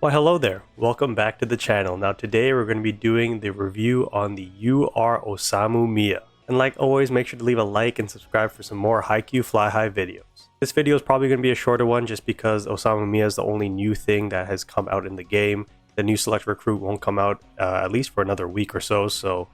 Well, hello there. Welcome back to the channel. Now today we're going to be doing the review on the UR Osamu Miya. And like always, make sure to leave a like and subscribe for some more Haikyu Fly High videos. This video is probably going to be a shorter one just because Osamu Miya is the only new thing that has come out in the game. The new Select Recruit won't come out at least for another week or so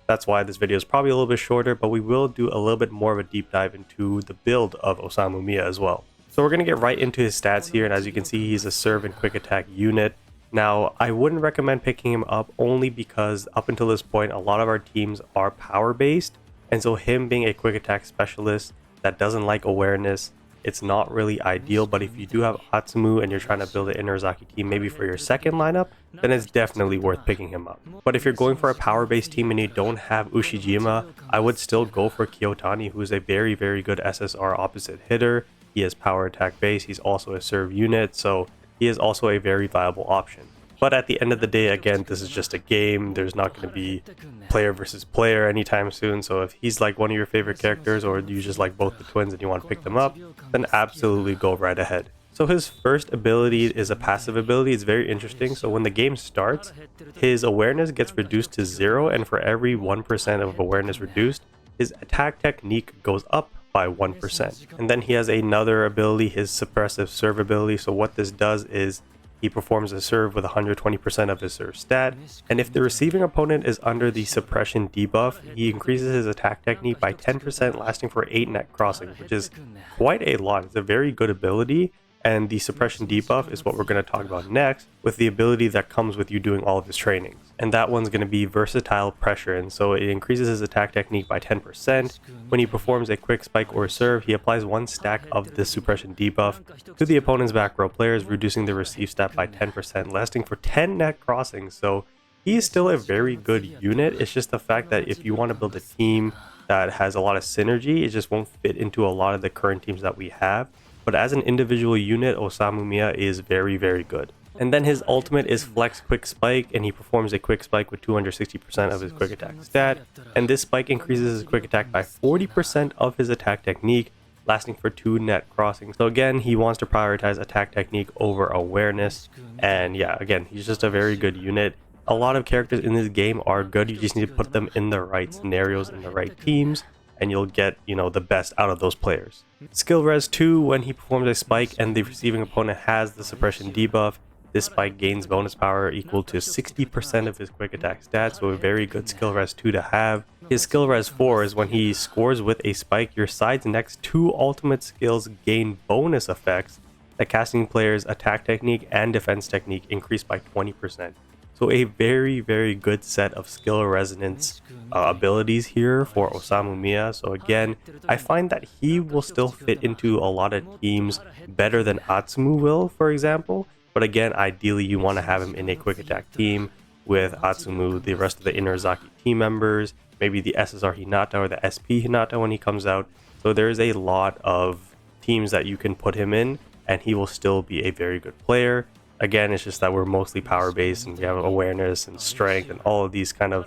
that's why this video is probably a little bit shorter, but we will do a little bit more of a deep dive into the build of Osamu Miya as well. So we're going to get right into his stats here, and as you can see, he's a serve and quick attack unit. Now, I wouldn't recommend picking him up only because up until this point, a lot of our teams are power based, and so him being a quick attack specialist that doesn't like awareness, it's not really ideal. But if you do have Atsumu and you're trying to build an Inazaki team maybe for your second lineup, then it's definitely worth picking him up. But if you're going for a power based team and you don't have Ushijima, I would still go for Kiyotani, who is a very good SSR opposite hitter. He has power attack base, he's also a serve unit, so he is also a very viable option. But at the end of the day, again, this is just a game. There's not going to be player versus player anytime soon. So if he's like one of your favorite characters, or you just like both the twins and you want to pick them up, then absolutely go right ahead. So his first ability is a passive ability. It's very interesting. So when the game starts, his awareness gets reduced to 0, and for every 1% of awareness reduced, his attack technique goes up by 1%. And then he has another ability, his suppressive serve ability. So what this does is he performs a serve with 120% of his serve stat, and if the receiving opponent is under the suppression debuff, he increases his attack technique by 10%, lasting for 8 net crossings, which is quite a lot. It's a very good ability, and the suppression debuff is what we're going to talk about next, with the ability that comes with you doing all of his trainings. And that one's going to be versatile pressure, and so it increases his attack technique by 10%. When he performs a quick spike or serve, he applies 1 stack of this suppression debuff to the opponent's back row players, reducing the receive stat by 10%, lasting for 10 net crossings. So he is still a very good unit. It's just the fact that if you want to build a team that has a lot of synergy, it just won't fit into a lot of the current teams that we have. But as an individual unit, Osamu Miya is very good. And then his ultimate is Flex Quick Spike, and he performs a quick spike with 260% of his quick attack stat. And this spike increases his quick attack by 40% of his attack technique, lasting for 2 net crossings. So again, he wants to prioritize attack technique over awareness. And yeah, again, he's just a very good unit. A lot of characters in this game are good. You just need to put them in the right scenarios, in the right teams, and you'll get, the best out of those players. Skill Res 2, when he performs a spike and the receiving opponent has the suppression debuff, this spike gains bonus power equal to 60% of his quick attack stats, so a very good Skill Res 2 to have. His Skill Res 4 is when he scores with a spike, your side's next 2 ultimate skills gain bonus effects. The casting player's attack technique and defense technique increase by 20%. So a very good set of skill resonance abilities here for Osamu Miya. So again, I find that he will still fit into a lot of teams better than Atsumu will, for example. But again, ideally you want to have him in a quick attack team with Atsumu, the rest of the Inazaki team members, maybe the SSR Hinata or the SP Hinata when he comes out. So there's a lot of teams that you can put him in, and he will still be a very good player. Again, it's just that we're mostly power based and we have awareness and strength and all of these kind of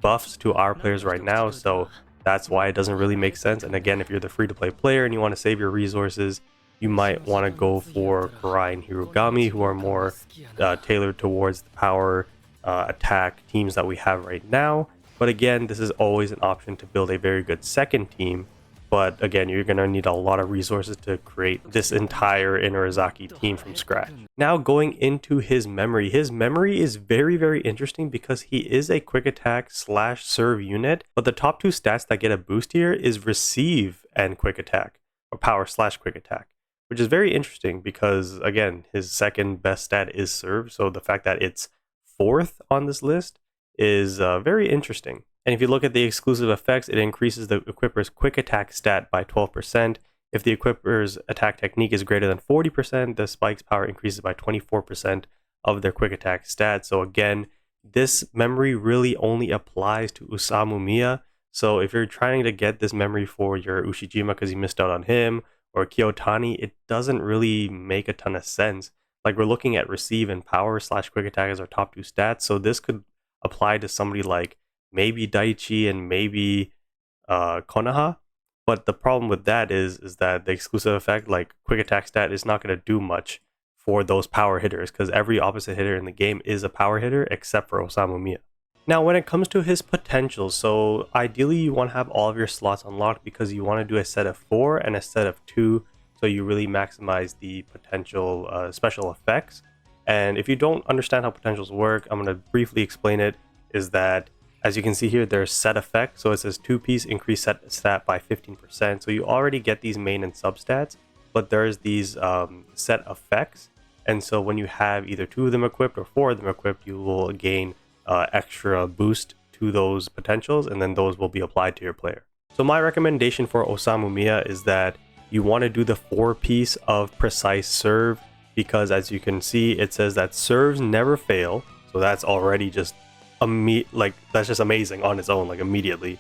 buffs to our players right now, so that's why it doesn't really make sense. And again, if you're the free to play player and you want to save your resources, you might want to go for Karai and Hirugami, who are more tailored towards the power attack teams that we have right now. But again, this is always an option to build a very good second team. But again, you're going to need a lot of resources to create this entire Inazaki team from scratch. Now going into his memory is very interesting because he is a quick attack / serve unit, but the top 2 stats that get a boost here is receive and quick attack, or power / quick attack, which is very interesting because again, his second best stat is serve, so the fact that it's 4th on this list is very interesting. And if you look at the exclusive effects, it increases the equipper's quick attack stat by 12%. If the equipper's attack technique is greater than 40%, the spike's power increases by 24% of their quick attack stat. So again, this memory really only applies to Osamu Miya. So if you're trying to get this memory for your Ushijima because you missed out on him, or Kiyotani, it doesn't really make a ton of sense. Like, we're looking at receive and power / quick attack as our top 2 stats, so this could apply to somebody like maybe Daichi and maybe Konoha. But the problem with that is that the exclusive effect, like quick attack stat, is not going to do much for those power hitters, because every opposite hitter in the game is a power hitter except for Osamu Miya. Now, when it comes to his potential, so ideally you want to have all of your slots unlocked because you want to do a set of 4 and a set of 2, so you really maximize the potential special effects. And if you don't understand how potentials work, I'm going to briefly explain it, is that as you can see here, there's set effect. So it says 2-piece increase set stat by 15%. So you already get these main and substats, but there's these set effects. And so when you have either 2 of them equipped or 4 of them equipped, you will gain extra boost to those potentials, and then those will be applied to your player. So my recommendation for Osamu Miya is that you want to do the 4-piece of precise serve, because as you can see, it says that serves never fail. So that's already just that's just amazing on its own, like immediately.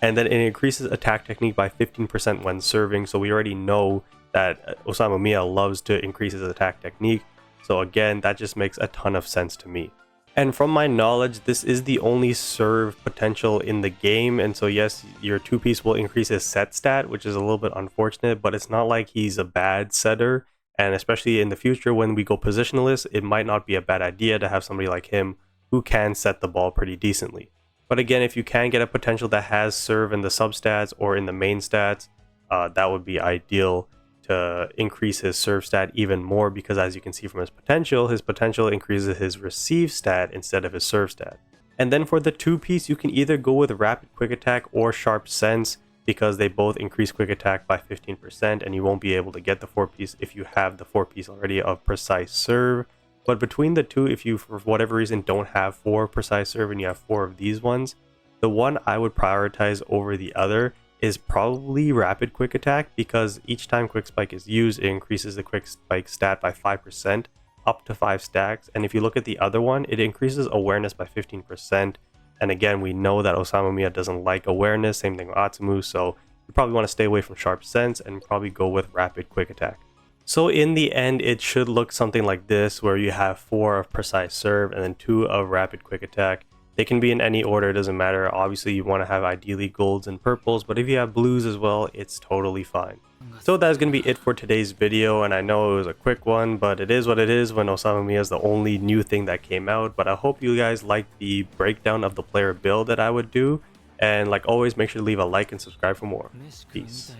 And then it increases attack technique by 15% when serving. So we already know that Osamu Miya loves to increase his attack technique. So again, that just makes a ton of sense to me. And from my knowledge, this is the only serve potential in the game. And so yes, your 2-piece will increase his set stat, which is a little bit unfortunate, but it's not like he's a bad setter. And especially in the future, when we go positionless, it might not be a bad idea to have somebody like him who can set the ball pretty decently. But again, if you can get a potential that has serve in the substats or in the main stats, that would be ideal to increase his serve stat even more, because as you can see from his potential increases his receive stat instead of his serve stat. And then for the 2-piece, you can either go with rapid quick attack or sharp sense, because they both increase quick attack by 15%, and you won't be able to get the 4-piece if you have the 4-piece already of precise serve. But between the two, if you for whatever reason don't have 4 precise serve and you have 4 of these ones, the one I would prioritize over the other is probably rapid quick attack, because each time quick spike is used, it increases the quick spike stat by 5% up to 5 stacks. And if you look at the other one, it increases awareness by 15%. And again, we know that Osamu Miya doesn't like awareness, same thing with Atsumu, so you probably want to stay away from sharp sense and probably go with rapid quick attack. So in the end, it should look something like this, where you have 4 of precise serve and then 2 of rapid quick attack. They can be in any order, it doesn't matter. Obviously, you want to have ideally golds and purples, but if you have blues as well, it's totally fine. So that's going to be it for today's video, and I know it was a quick one, but it is what it is when Osamu Miya is the only new thing that came out. But I hope you guys liked the breakdown of the player build that I would do, and like always, make sure to leave a like and subscribe for more. Peace.